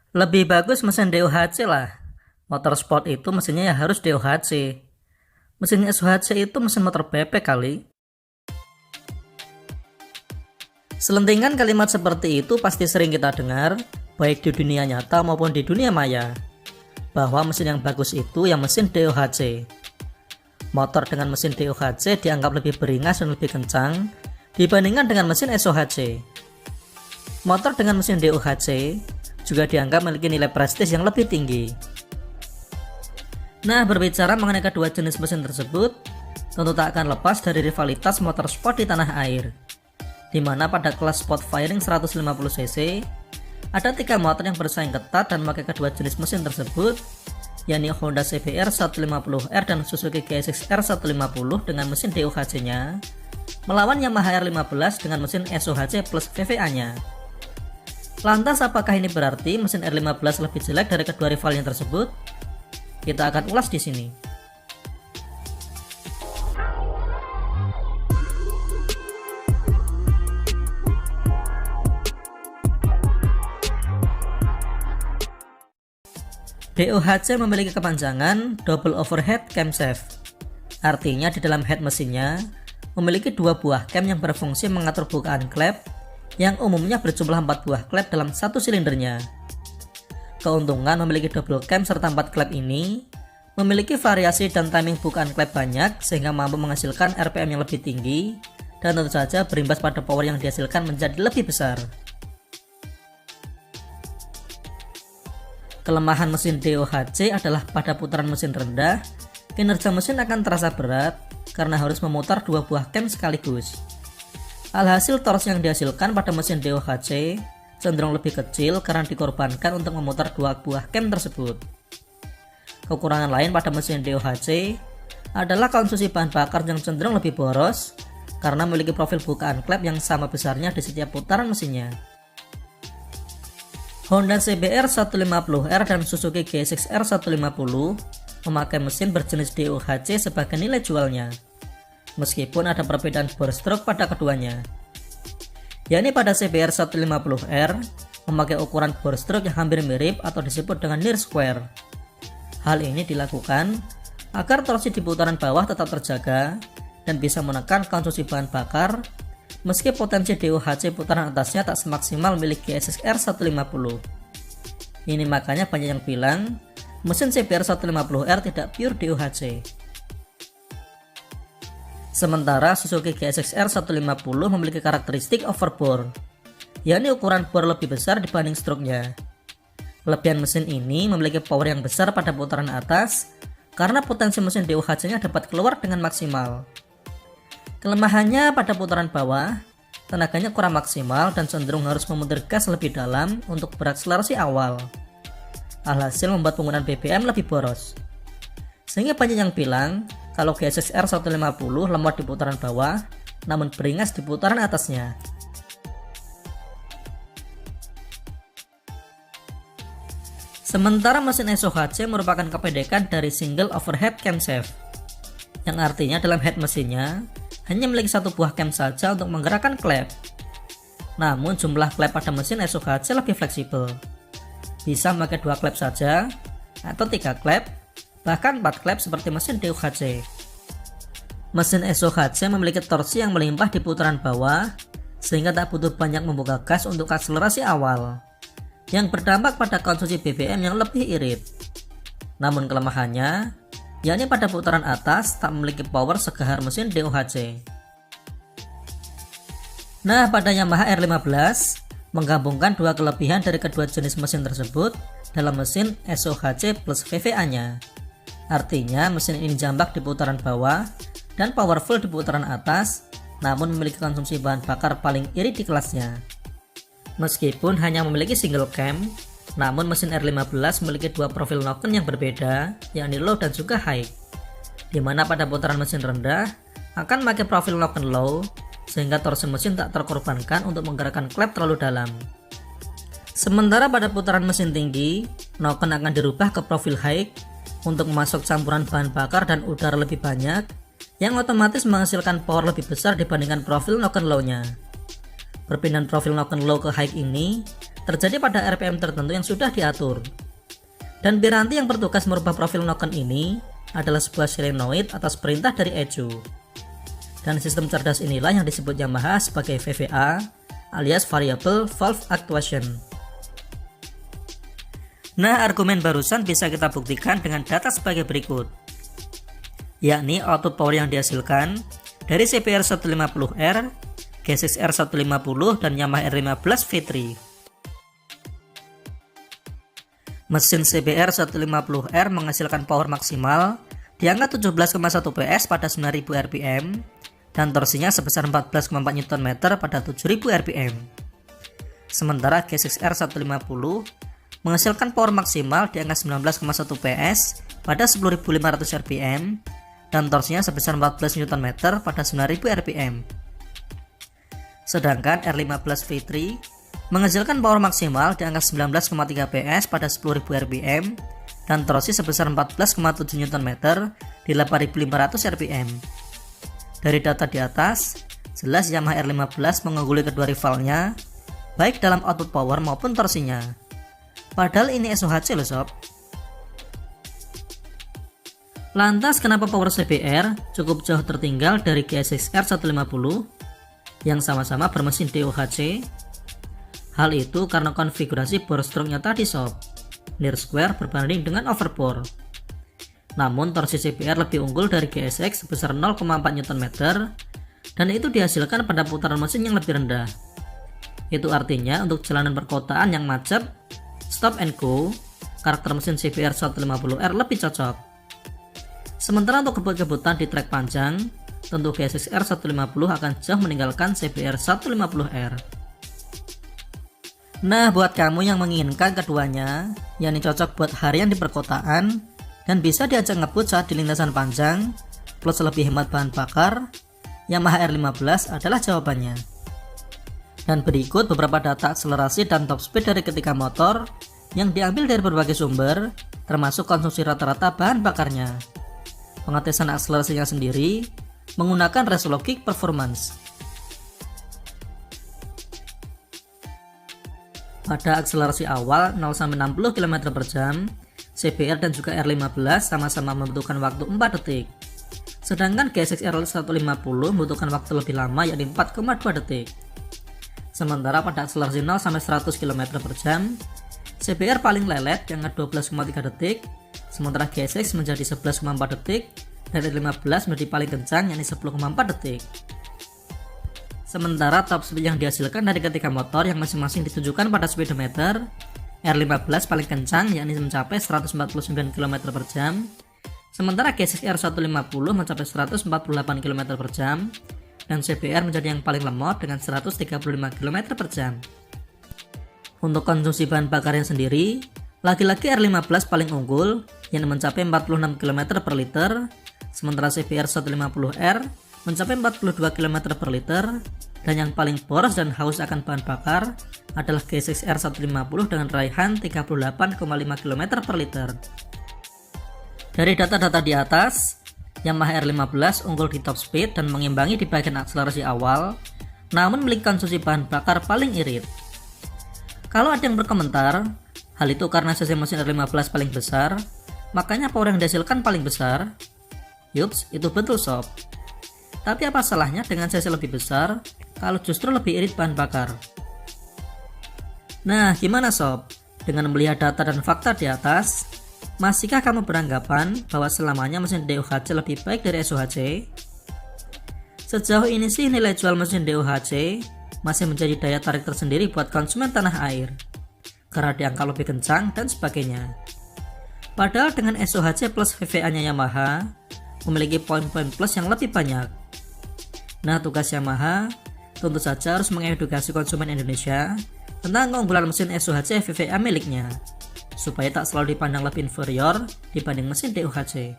Lebih bagus mesin DOHC lah. Motor sport itu mesinnya ya harus DOHC. Mesin SOHC itu mesin motor bebek kali. Selentingan kalimat seperti itu pasti sering kita dengar, baik di dunia nyata maupun di dunia maya, bahwa mesin yang bagus itu yang mesin DOHC. Motor dengan mesin DOHC dianggap lebih beringas dan lebih kencang dibandingkan dengan mesin SOHC. Motor dengan mesin DOHC juga dianggap memiliki nilai prestis yang lebih tinggi. Nah, berbicara mengenai kedua jenis mesin tersebut, tentu tak akan lepas dari rivalitas motor sport di tanah air, di mana pada kelas sport firing 150cc ada 3 motor yang bersaing ketat dan memakai kedua jenis mesin tersebut, yakni Honda CBR 150R dan Suzuki GSX-R 150 dengan mesin DOHC-nya, melawan Yamaha R15 dengan mesin SOHC plus VVA-nya. Lantas apakah ini berarti mesin R15 lebih jelek dari kedua rivalnya tersebut? Kita akan ulas di sini. DOHC memiliki kepanjangan Double Overhead Camshaft. Artinya di dalam head mesinnya memiliki 2 buah cam yang berfungsi mengatur bukaan klep yang umumnya berjumlah 4 buah klep dalam satu silindernya. Keuntungan memiliki double cam serta 4 klep ini memiliki variasi dan timing bukaan klep banyak sehingga mampu menghasilkan RPM yang lebih tinggi dan tentu saja berimbas pada power yang dihasilkan menjadi lebih besar. Kelemahan mesin DOHC adalah pada putaran mesin rendah, kinerja mesin akan terasa berat karena harus memutar 2 buah cam sekaligus. Alhasil torsi yang dihasilkan pada mesin DOHC cenderung lebih kecil karena dikorbankan untuk memutar 2 buah cam tersebut. Kekurangan lain pada mesin DOHC adalah konsumsi bahan bakar yang cenderung lebih boros karena memiliki profil bukaan klep yang sama besarnya di setiap putaran mesinnya. Honda CBR 150R dan Suzuki GSX-R 150 memakai mesin berjenis DOHC sebagai nilai jualnya, meskipun ada perbedaan bore stroke pada keduanya. Yakni pada CBR 150R memakai ukuran bore stroke yang hampir mirip atau disebut dengan near square. Hal ini dilakukan agar torsi di putaran bawah tetap terjaga dan bisa menekan konsumsi bahan bakar meski potensi DOHC putaran atasnya tak semaksimal milik GSX-R 150. Ini makanya banyak yang bilang mesin CBR 150R tidak pure DOHC. Sementara Suzuki GSX-R 150 memiliki karakteristik overbore, yakni ukuran bore lebih besar dibanding stroke-nya. Kelebihan mesin ini memiliki power yang besar pada putaran atas karena potensi mesin DOHC-nya dapat keluar dengan maksimal. Kelemahannya pada putaran bawah, tenaganya kurang maksimal dan cenderung harus memutar gas lebih dalam untuk berakselerasi awal. Alhasil membuat penggunaan BBM lebih boros. Sehingga banyak yang bilang kalau GSX-R 150 lemot di putaran bawah, namun beringas di putaran atasnya. Sementara mesin SOHC merupakan kependekan dari Single Overhead Camshaft, yang artinya dalam head mesinnya hanya memiliki 1 buah cam saja untuk menggerakkan klep. Namun jumlah klep pada mesin SOHC lebih fleksibel. Bisa memakai 2 klep saja, atau 3 klep, bahkan 4 klep seperti mesin DOHC. Mesin SOHC memiliki torsi yang melimpah di putaran bawah, sehingga tak butuh banyak membuka gas untuk akselerasi awal, yang berdampak pada konsumsi BBM yang lebih irit. Namun kelemahannya, yakni pada putaran atas tak memiliki power segahar mesin DOHC. Nah, pada Yamaha R15 menggabungkan 2 kelebihan dari kedua jenis mesin tersebut dalam mesin SOHC plus VVA-nya. Artinya mesin ini jambak di putaran bawah dan powerful di putaran atas, namun memiliki konsumsi bahan bakar paling irit di kelasnya. Meskipun hanya memiliki single cam, namun mesin R15 memiliki 2 profil noken yang berbeda, yakni low dan juga high, di mana pada putaran mesin rendah akan memakai profil noken low, sehingga torsi mesin tak terkorbankan untuk menggerakkan klep terlalu dalam. Sementara pada putaran mesin tinggi, noken akan dirubah ke profil high untuk memasok campuran bahan bakar dan udara lebih banyak, yang otomatis menghasilkan power lebih besar dibandingkan profil noken low-nya. Perpindahan profil noken low ke high ini terjadi pada RPM tertentu yang sudah diatur. Dan piranti yang bertugas merubah profil noken ini adalah sebuah solenoid atas perintah dari ECU. Dan sistem cerdas inilah yang disebut Yamaha sebagai VVA alias Variable Valve Actuation. Nah, argumen barusan bisa kita buktikan dengan data sebagai berikut, yakni output power yang dihasilkan dari CBR 150R, G6R 150 dan Yamaha R15 V3. Mesin CBR 150R menghasilkan power maksimal di angka 17,1 PS pada 9000 rpm dan torsinya sebesar 14,4 Nm pada 7000 rpm. Sementara G6R 150 menghasilkan power maksimal di angka 19,1 PS pada 10.500 rpm dan torsinya sebesar 14 Nm pada 9.000 rpm. Sedangkan R15 V3 menghasilkan power maksimal di angka 19,3 PS pada 10.000 rpm dan torsi sebesar 14,7 Nm di 8.500 rpm. Dari data di atas, jelas Yamaha R15 mengungguli kedua rivalnya baik dalam output power maupun torsinya. Padahal ini SOHC loh sob. Lantas kenapa power CBR cukup jauh tertinggal dari G6R 150 yang sama-sama bermesin DOHC? Hal itu karena konfigurasi bore stroke-nya tadi sob, near square berbanding dengan overbore. Namun torsi CBR lebih unggul dari GSX sebesar 0,4 Nm dan itu dihasilkan pada putaran mesin yang lebih rendah. Itu artinya untuk jalanan perkotaan yang macet, stop and go, karakter mesin CBR 150R lebih cocok. Sementara untuk kebut-kebutan di trek panjang, tentu G6R 150 akan jauh meninggalkan CBR 150R. Nah, buat kamu yang menginginkan keduanya, yakni cocok buat harian di perkotaan dan bisa diajak ngebut saat di lintasan panjang, plus lebih hemat bahan bakar, Yamaha R15 adalah jawabannya. Dan berikut beberapa data akselerasi dan top speed dari ketiga motor yang diambil dari berbagai sumber, termasuk konsumsi rata-rata bahan bakarnya. Pengetesan akselerasinya sendiri menggunakan Resologic Performance. Pada akselerasi awal 0-60 km/jam, CBR dan juga R15 sama-sama membutuhkan waktu 4 detik. Sedangkan G6R 150 membutuhkan waktu lebih lama yakni 4,2 detik. Sementara pada akselerasi 0-100 km/jam, CBR paling lelet yang 12,3 detik, sementara G6 menjadi 11,4 detik, dan R15 menjadi paling kencang yakni 10,4 detik. Sementara top speed yang dihasilkan dari ketiga motor yang masing-masing ditunjukkan pada speedometer, R15 paling kencang yakni mencapai 149 km/jam, sementara G6R 150 mencapai 148 km/jam, dan CBR menjadi yang paling lemot dengan 135 km/jam. Untuk konsumsi bahan bakarnya sendiri, lagi-lagi R15 paling unggul yang mencapai 46 km per liter, sementara CBR 150R mencapai 42 km per liter, dan yang paling boros dan haus akan bahan bakar adalah G6R 150 dengan raihan 38,5 km per liter. Dari data-data di atas, Yamaha R15 unggul di top speed dan mengimbangi di bagian akselerasi awal, namun memiliki konsumsi bahan bakar paling irit. Kalau ada yang berkomentar, hal itu karena cc mesin R15 paling besar, makanya power yang dihasilkan paling besar. Yups, itu betul sob. Tapi apa salahnya dengan cc lebih besar kalau justru lebih irit bahan bakar? Nah, gimana sob? Dengan melihat data dan fakta di atas, masihkah kamu beranggapan bahwa selamanya mesin DOHC lebih baik dari SOHC? Sejauh ini sih nilai jual mesin DOHC masih menjadi daya tarik tersendiri buat konsumen tanah air, karena diangka lebih kencang dan sebagainya. Padahal dengan SOHC plus VVA-nya Yamaha memiliki poin-poin plus yang lebih banyak. Nah, tugas Yamaha tentu saja harus mengedukasi konsumen Indonesia tentang keunggulan mesin SOHC VVA miliknya, supaya tak selalu dipandang lebih inferior dibanding mesin DOHC.